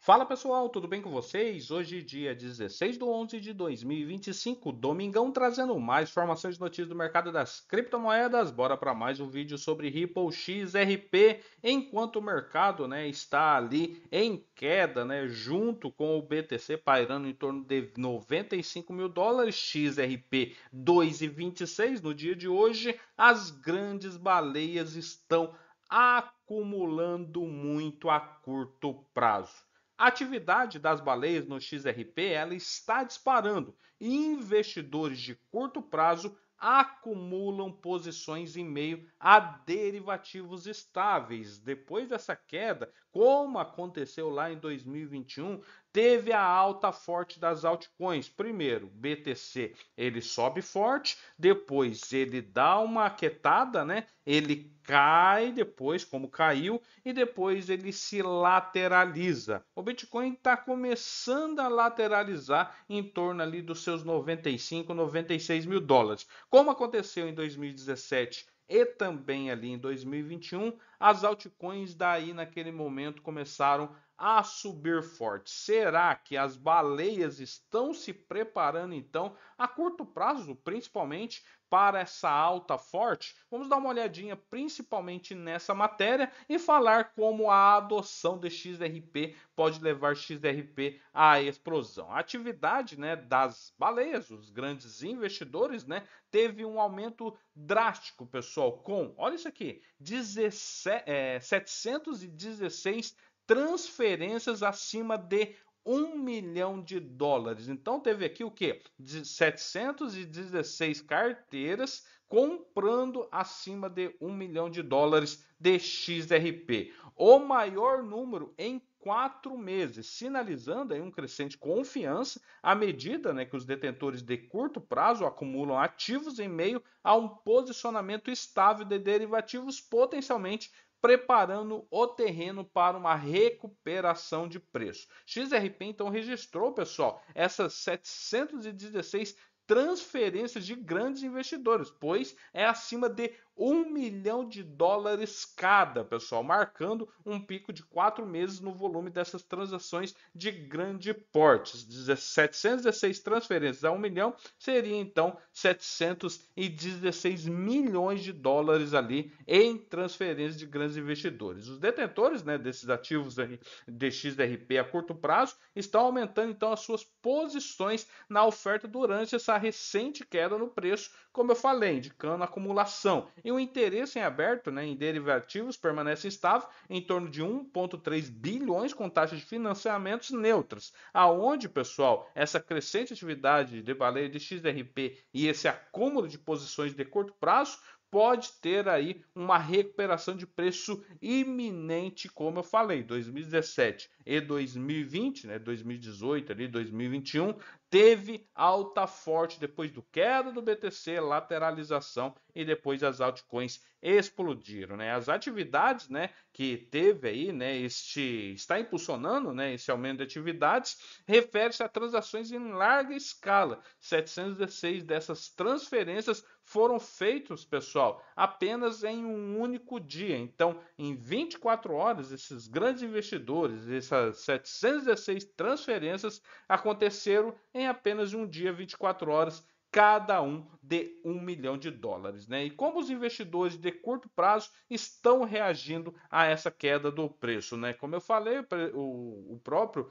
Fala pessoal, tudo bem com vocês? Hoje, dia 16/11/2025, domingão, trazendo mais informações e notícias do mercado das criptomoedas. Bora para mais um vídeo sobre Ripple XRP, enquanto o mercado, está ali em queda, junto com o BTC pairando em torno de 95 mil dólares, XRP 2,26 no dia de hoje. As grandes baleias estão acumulando muito a curto prazo. A atividade das baleias no XRP ela está disparando e investidores de curto prazo acumulam posições em meio a derivativos estáveis. Depois dessa queda, como aconteceu lá em 2021, teve a alta forte das altcoins. Primeiro, BTC, ele sobe forte, depois ele dá uma quietada, Ele cai depois, como caiu, e depois ele se lateraliza. O Bitcoin está começando a lateralizar em torno ali dos seus 95, 96 mil dólares. Como aconteceu em 2017 e também ali em 2021, as altcoins daí naquele momento começaram a subir forte. Será que as baleias estão se preparando então a curto prazo, principalmente para essa alta forte? Vamos dar uma olhadinha principalmente nessa matéria e falar como a adoção de XRP pode levar XRP à explosão. A atividade, das baleias, os grandes investidores, teve um aumento drástico, pessoal, com, olha isso aqui, 716 transferências acima de 1 milhão de dólares. Então teve aqui o que? 716 carteiras comprando acima de 1 milhão de dólares de XRP. O maior número em 4 meses, sinalizando aí um crescente confiança à medida que os detentores de curto prazo acumulam ativos em meio a um posicionamento estável de derivativos, potencialmente preparando o terreno para uma recuperação de preço. XRP então registrou, pessoal, essas 716 transferências de grandes investidores, pois é acima de 1 milhão de dólares cada, pessoal, marcando um pico de 4 meses no volume dessas transações de grande porte. 716 transferências a 1 milhão seria então 716 milhões de dólares ali em transferências de grandes investidores. Os detentores, desses ativos de XRP a curto prazo estão aumentando então as suas posições na oferta durante essa recente queda no preço, como eu falei, indicando acumulação. E o interesse em aberto, em derivativos permanece estável em torno de 1,3 bilhões com taxas de financiamentos neutras, aonde, pessoal, essa crescente atividade de baleia de XRP e esse acúmulo de posições de curto prazo pode ter aí uma recuperação de preço iminente, como eu falei, 2017 e 2020, 2018 ali, 2021, teve alta forte depois do queda do BTC, lateralização e depois as altcoins explodiram, As atividades, que teve aí, está impulsionando, esse aumento de atividades, refere-se a transações em larga escala. 716 dessas transferências foram feitos, pessoal, apenas em um único dia. Então, em 24 horas, esses grandes investidores, essas 716 transferências aconteceram em apenas um dia, 24 horas, cada um de 1 milhão de dólares, E como os investidores de curto prazo estão reagindo a essa queda do preço, Como eu falei, o próprio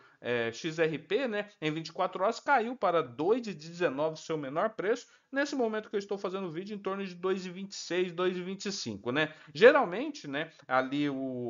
XRP, em 24 horas caiu para 2,19, seu menor preço. Nesse momento que eu estou fazendo o vídeo, em torno de 2,26, 2,25, Geralmente, ali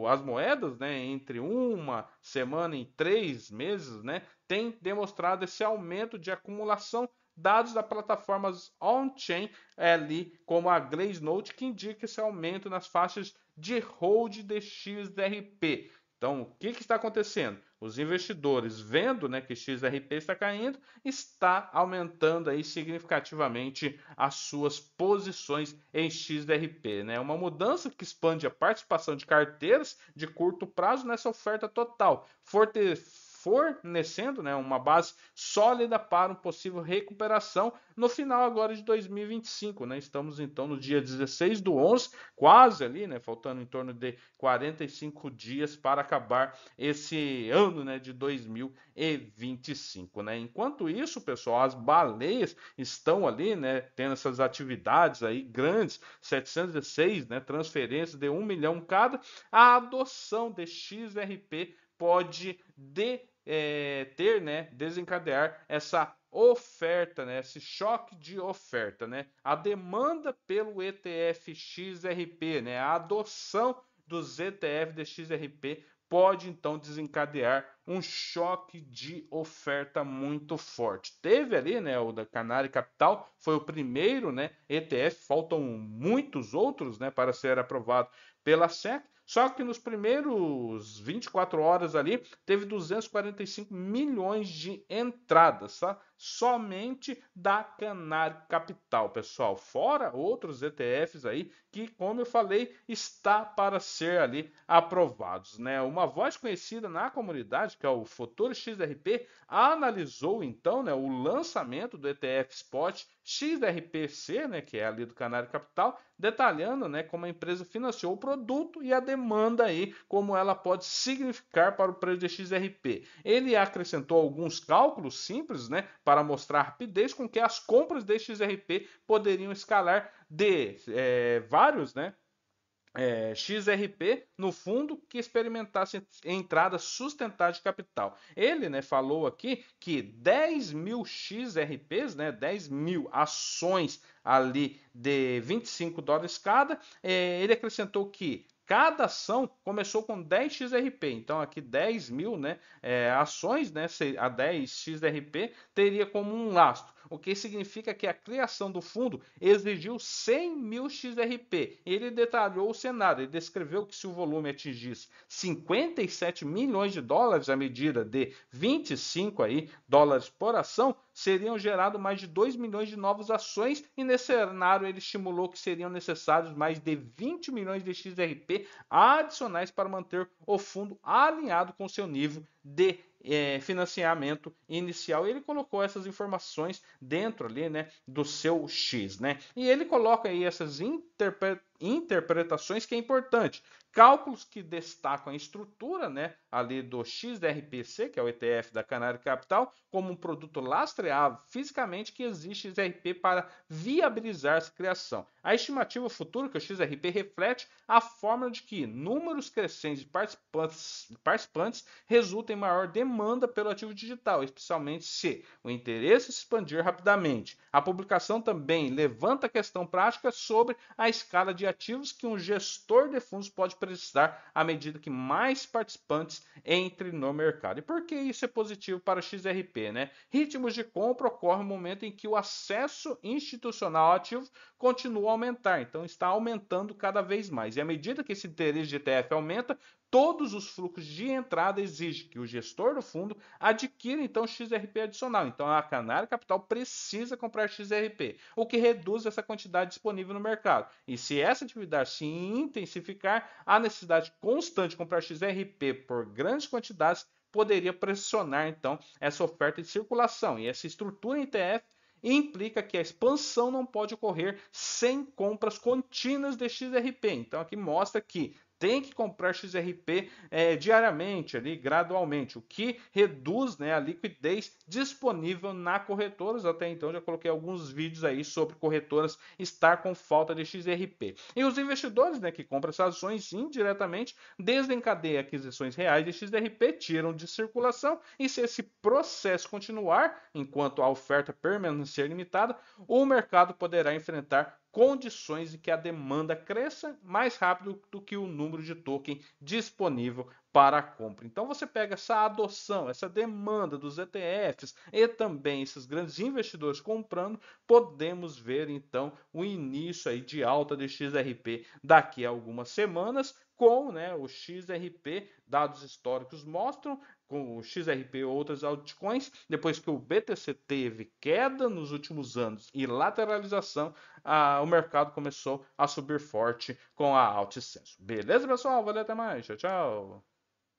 as moedas, entre uma semana e 3 meses, tem demonstrado esse aumento de acumulação, dados da plataformas on-chain ali, como a Glassnode, que indica esse aumento nas faixas de hold de XRP. Então, o que está acontecendo? Os investidores, vendo que XRP está caindo, está aumentando aí significativamente as suas posições em XRP, Uma mudança que expande a participação de carteiras de curto prazo nessa oferta total, fornecendo, né, uma base sólida para uma possível recuperação no final agora de 2025, né? Estamos então no dia 16 do 11, quase ali, né, faltando em torno de 45 dias para acabar esse ano, né, de 2025, né? Enquanto isso, pessoal, as baleias estão ali, né, tendo essas atividades aí grandes, 706, né, transferências de 1 milhão cada. A adoção de XRP pode ter, né, desencadear essa oferta, né, esse choque de oferta, né, a demanda pelo ETF XRP, né, a adoção dos ETF de XRP pode então desencadear um choque de oferta muito forte. Teve ali, né, o da Canary Capital, foi o primeiro, né, ETF, faltam muitos outros, né, para ser aprovado pela SEC. Só que nos primeiros 24 horas ali, teve 245 milhões de entradas, tá? Somente da Canary Capital, pessoal. Fora outros ETFs aí que, como eu falei, está para ser ali aprovados, né? Uma voz conhecida na comunidade, que é o Futuro XRP, analisou então, né, o lançamento do ETF Spot XRPC, né, que é ali do Canary Capital, detalhando, né, como a empresa financiou o produto e a demanda aí, como ela pode significar para o preço de XRP. Ele acrescentou alguns cálculos simples, né, para mostrar a rapidez com que as compras de XRP poderiam escalar de vários, né, XRP no fundo que experimentasse entradas sustentáveis de capital. Ele, né, falou aqui que 10 mil XRPs, né, 10 mil ações ali de 25 dólares cada, ele acrescentou que cada ação começou com 10 XRP, então aqui 10 mil, né, ações, né, a 10 XRP teria como um lastro, o que significa que a criação do fundo exigiu 100 mil XRP. Ele detalhou o cenário, ele descreveu que se o volume atingisse 57 milhões de dólares à medida de 25 aí, dólares por ação, seriam gerados mais de 2 milhões de novas ações e nesse cenário ele estimulou que seriam necessários mais de 20 milhões de XRP adicionais para manter o fundo alinhado com seu nível de financiamento inicial. Ele colocou essas informações dentro ali, né, do seu X, né? E ele coloca aí essas interpretações que é importante. Cálculos que destacam a estrutura, né, ali do XRPC, que é o ETF da Canary Capital, como um produto lastreável fisicamente que existe XRP para viabilizar essa criação. A estimativa futura que o XRP reflete a fórmula de que números crescentes de participantes resultam em maior demanda pelo ativo digital, especialmente se o interesse se expandir rapidamente. A publicação também levanta a questão prática sobre a escala de ativos que um gestor de fundos pode precisar à medida que mais participantes entrem no mercado. E por que isso é positivo para o XRP, né? Ritmos de compra ocorrem no momento em que o acesso institucional ao ativo continua a aumentar, então está aumentando cada vez mais. E à medida que esse interesse de ETF aumenta, todos os fluxos de entrada exigem que o gestor do fundo adquira então XRP adicional. Então a Canary Capital precisa comprar XRP, o que reduz essa quantidade disponível no mercado. E se essa atividade se intensificar, a necessidade constante de comprar XRP por grandes quantidades poderia pressionar então essa oferta de circulação. E essa estrutura em ETF implica que a expansão não pode ocorrer sem compras contínuas de XRP. Então aqui mostra que tem que comprar XRP diariamente, ali, gradualmente, o que reduz, né, a liquidez disponível na corretoras. Até então já coloquei alguns vídeos aí sobre corretoras estar com falta de XRP. E os investidores, né, que compram essas ações indiretamente desencadeiam aquisições reais de XRP, tiram de circulação e se esse processo continuar, enquanto a oferta permanecer limitada, o mercado poderá enfrentar condições de que a demanda cresça mais rápido do que o número de token disponível para a compra. Então você pega essa adoção, essa demanda dos ETFs e também esses grandes investidores comprando, podemos ver então o início aí de alta de XRP daqui a algumas semanas com, né, o XRP, dados históricos mostram, com o XRP e outras altcoins, depois que o BTC teve queda nos últimos anos e lateralização, o mercado começou a subir forte com a Alticenso. Beleza, pessoal? Valeu, até mais. Tchau, tchau.